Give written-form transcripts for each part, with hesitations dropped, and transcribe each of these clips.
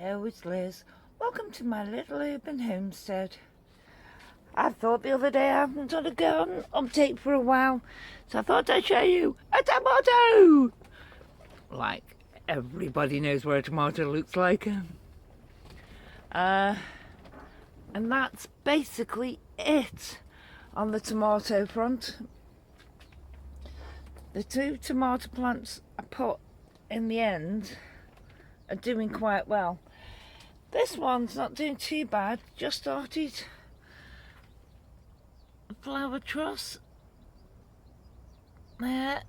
Hello, it's Liz. Welcome to my little urban homestead. I thought the other day I haven't done a garden update for a while, so I thought I'd show you a tomato! Like, everybody knows what a tomato looks like. And that's basically it on the tomato front. The two tomato plants I put in the end are doing quite well. This one's not doing too bad, just started a flower truss there.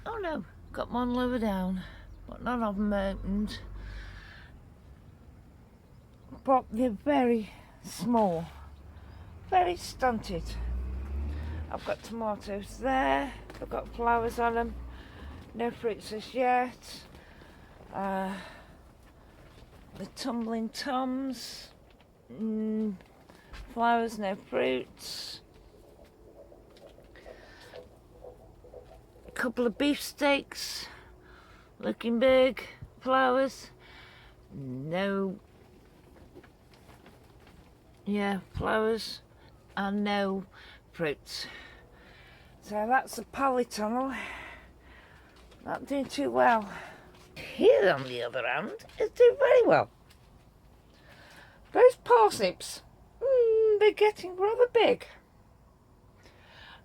Oh no, got one lower down, but none of them opened. But they're very small, very stunted. I've got tomatoes there, I've got flowers on them, no fruits as yet. The tumbling toms, flowers, no fruits. A couple of beefsteaks, looking big, flowers, no, flowers and no fruits. So that's the polytunnel, not doing too well. Here on the other hand is doing very well. Those parsnips, they're getting rather big.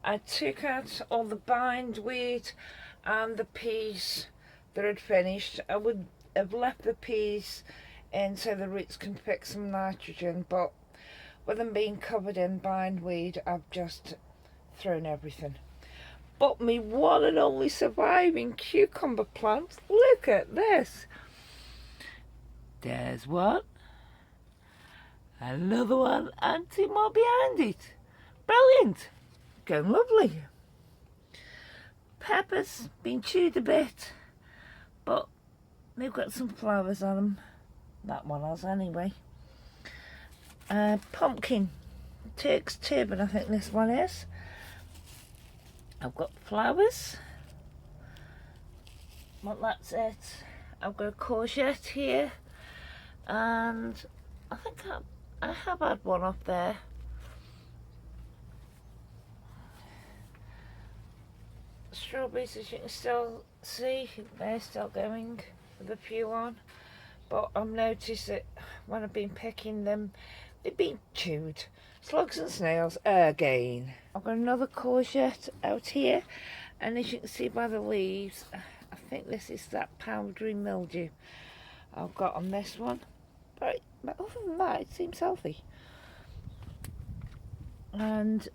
I took out all the bindweed and the peas that had finished. I would have left the peas in so the roots can pick some nitrogen, but with them being covered in bindweed, I've just thrown everything. But me one and only surviving cucumber plant, look at this. There's one, another one, and two more behind it. Brilliant, going lovely. Peppers been chewed a bit, but they've got some flowers on them. That one has anyway. Pumpkin, Turk's turban I think this one is. I've got flowers, but that's it. I've got a courgette here, and I think I have had one up there. Strawberries, as you can still see, they're still going with a few on, but I've noticed that when I've been picking them, they've been chewed. Slugs and snails again. I've got another courgette out here, and as you can see by the leaves, I think this is that powdery mildew I've got on this one. But other than that, it seems healthy. And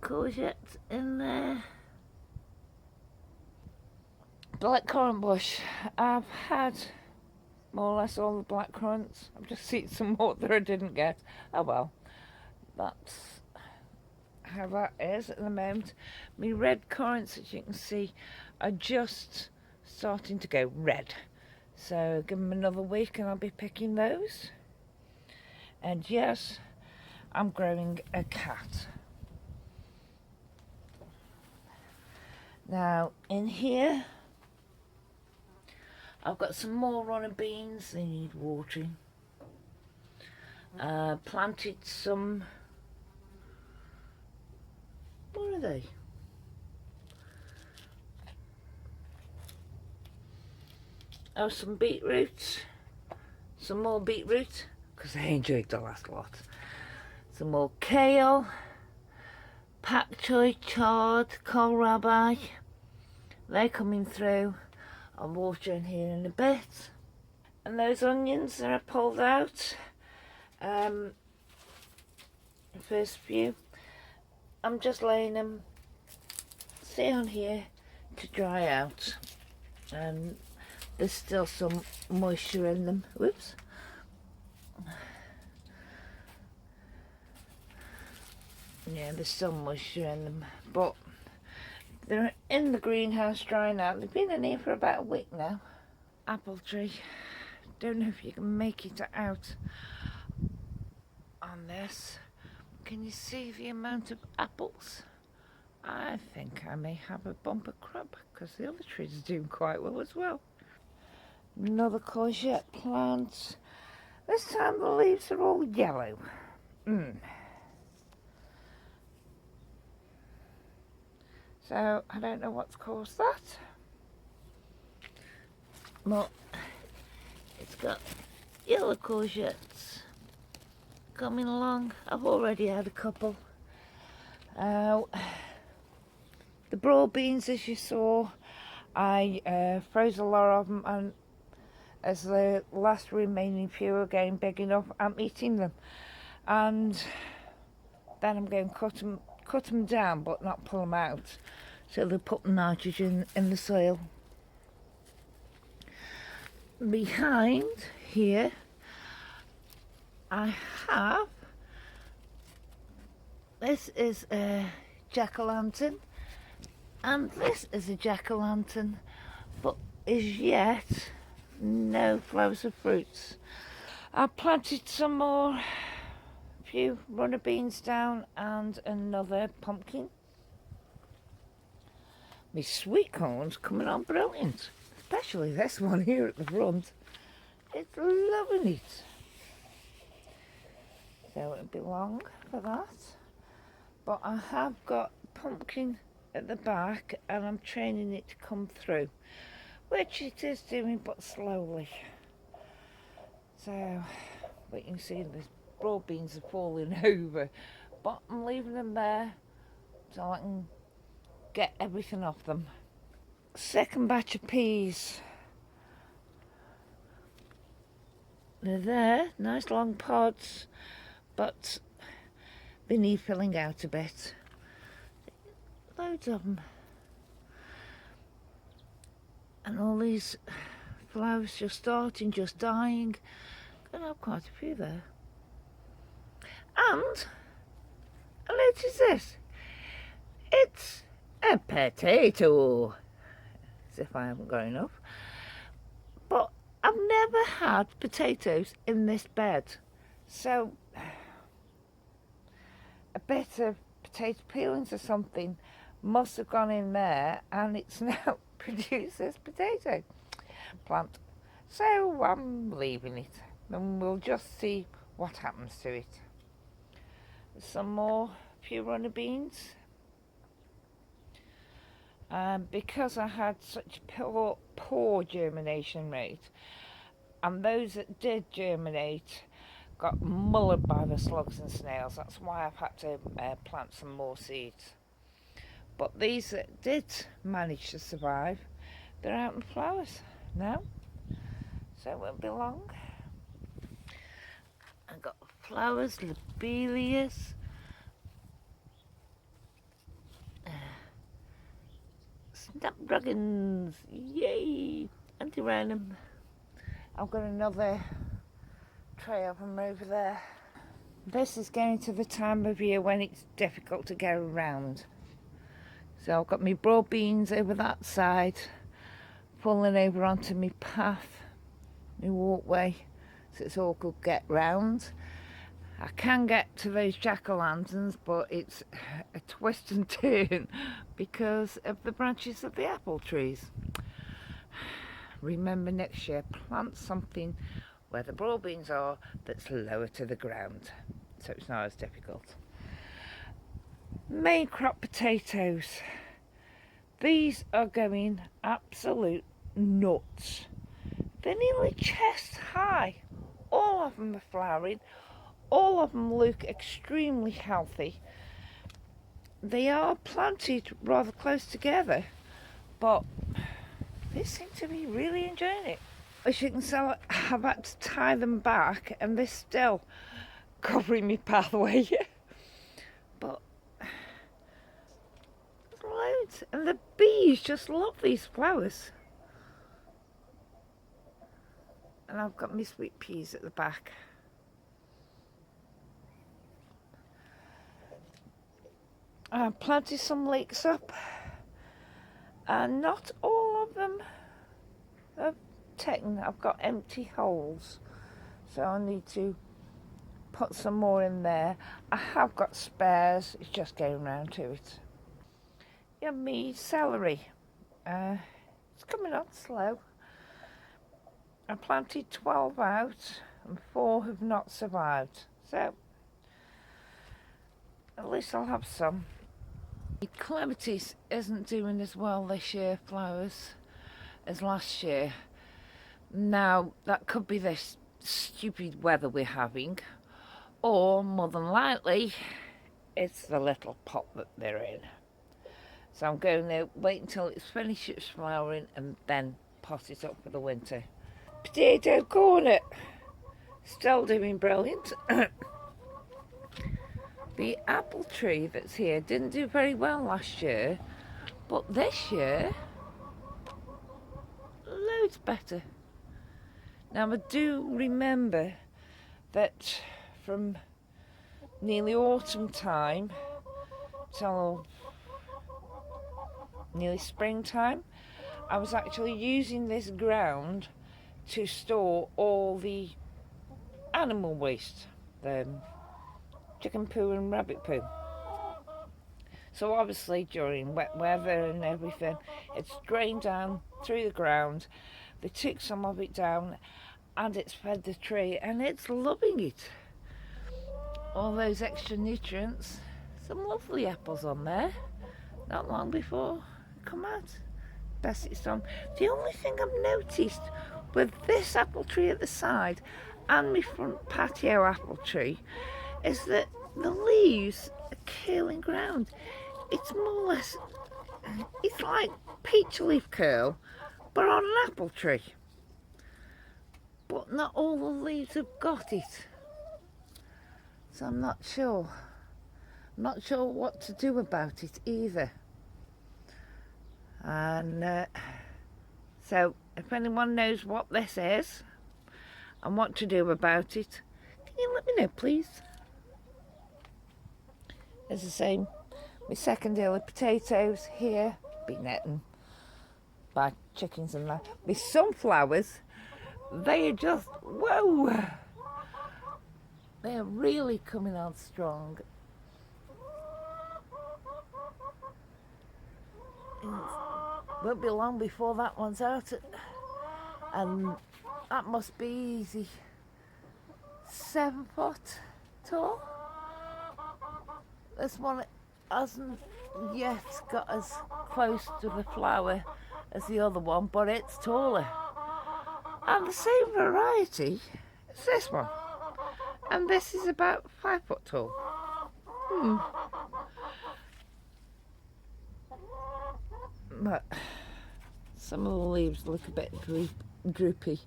courgettes in there. Blackcurrant bush. I've had more or less all the blackcurrants. I've just seen some more that I didn't get. Oh well, that's how that is at the moment. My red currants, as you can see, are just starting to go red. So give them another week and I'll be picking those. And yes, I'm growing a cat. Now in here, I've got some more runner beans, they need watering. Planted some, what are they? Oh, some beetroots, some more beetroot, because I enjoyed the last lot. Some more kale, pak choi, chard, kohlrabi, they're coming through. I'll water in here in a bit. And those onions that I pulled out, the first few, I'm just laying them, see on here, to dry out. And there's still some moisture in them. Whoops. Yeah, there's still moisture in them, but they're in the greenhouse drying out. They've been in here for about a week now. Apple tree. Don't know if you can make it out on this. Can you see the amount of apples? I think I may have a bumper crop because the other trees are doing quite well as well. Another courgette plant. This time the leaves are all yellow. So I don't know what's caused that. But it's got yellow courgettes coming along. I've already had a couple. The broad beans, as you saw, I froze a lot of them, and as the last remaining few are getting big enough, I'm eating them. And then I'm going to cut them down but not pull them out, so they put nitrogen in the soil. Behind here I have, this is a jack-o'-lantern, and this is a jack-o'-lantern, but as yet no flowers or fruits. I planted some more, a few runner beans down and another pumpkin. My sweet corn's coming on brilliant, especially this one here at the front. It's loving it. So it'll be long for that. But I have got pumpkin at the back and I'm training it to come through, which it is doing, but slowly. So, but you can see the broad beans are falling over, but I'm leaving them there so I can get everything off them. Second batch of peas. They're there, nice long pods, but they need filling out a bit. Loads of them. And all these flowers just starting, just dying. Gonna have quite a few there. And I noticed this. It's a potato. As if I haven't got enough. But I've never had potatoes in this bed. So a bit of potato peelings or something must have gone in there, and it's now produced this potato plant. So I'm leaving it, and we'll just see what happens to it. Some more few runner beans. Because I had such poor germination rate, and those that did germinate got mullered by the slugs and snails. That's why I've had to plant some more seeds. But these that did manage to survive, they're out in flowers now, so it won't be long. I've got flowers, lobelias, snapdragons, yay, antirrhinum. I've got another tray of them over there. This is getting to the time of year when it's difficult to go around. So I've got my broad beans over that side, falling over onto my path, my walkway, so it's all could get round. I can get to those jack-o'-lanterns, but it's a twist and turn because of the branches of the apple trees. Remember, next year plant something where the broad beans are that's lower to the ground, so it's not as difficult. Main crop potatoes. These are going absolute nuts. They're nearly chest high. All of them are flowering. All of them look extremely healthy. They are planted rather close together, but they seem to be really enjoying it. As you can tell, I've had to tie them back, and they're still covering my pathway. But there's loads, and the bees just love these flowers. And I've got my sweet peas at the back. I planted some leeks up, and not all of them have taken. I've got empty holes, so I need to put some more in there. I have got spares, it's just getting round to it. Yeah, me celery. It's coming on slow. I planted 12 out and 4 have not survived. So at least I'll have some. The clematis isn't doing as well this year, flowers, as last year. Now, that could be this stupid weather we're having, or more than likely, it's the little pot that they're in. So I'm going to wait until it finishes flowering and then pot it up for the winter. Potato cornet, still doing brilliant. The apple tree that's here didn't do very well last year, but this year, loads better. Now I do remember that from nearly autumn time till nearly springtime, I was actually using this ground to store all the animal waste, the chicken poo and rabbit poo. So obviously during wet weather and everything, it's drained down through the ground. They took some of it down and it's fed the tree and it's loving it. All those extra nutrients, some lovely apples on there, not long before they come out. Best it's done. The only thing I've noticed with this apple tree at the side and my front patio apple tree is that the leaves are curling ground. It's more or less, it's like peach leaf curl, but on an apple tree. But not all the leaves have got it. So I'm not sure. I'm not sure what to do about it either. And so if anyone knows what this is and what to do about it, can you let me know, please? It's the same. My second early potatoes here, been eaten by chickens and that. My sunflowers, they are just, whoa! They are really coming on strong. Won't be long before that one's out, and that must be easy 7 foot tall. This one hasn't yet got as close to the flower as the other one, but it's taller. And the same variety as this one. And this is about 5 foot tall. But some of the leaves look a bit droopy.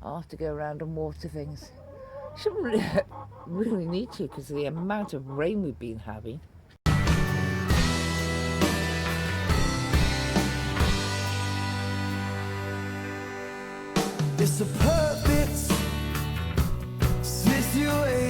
I'll have to go around and water things. Shouldn't really need to because of the amount of rain we've been having. It's a perfect situation.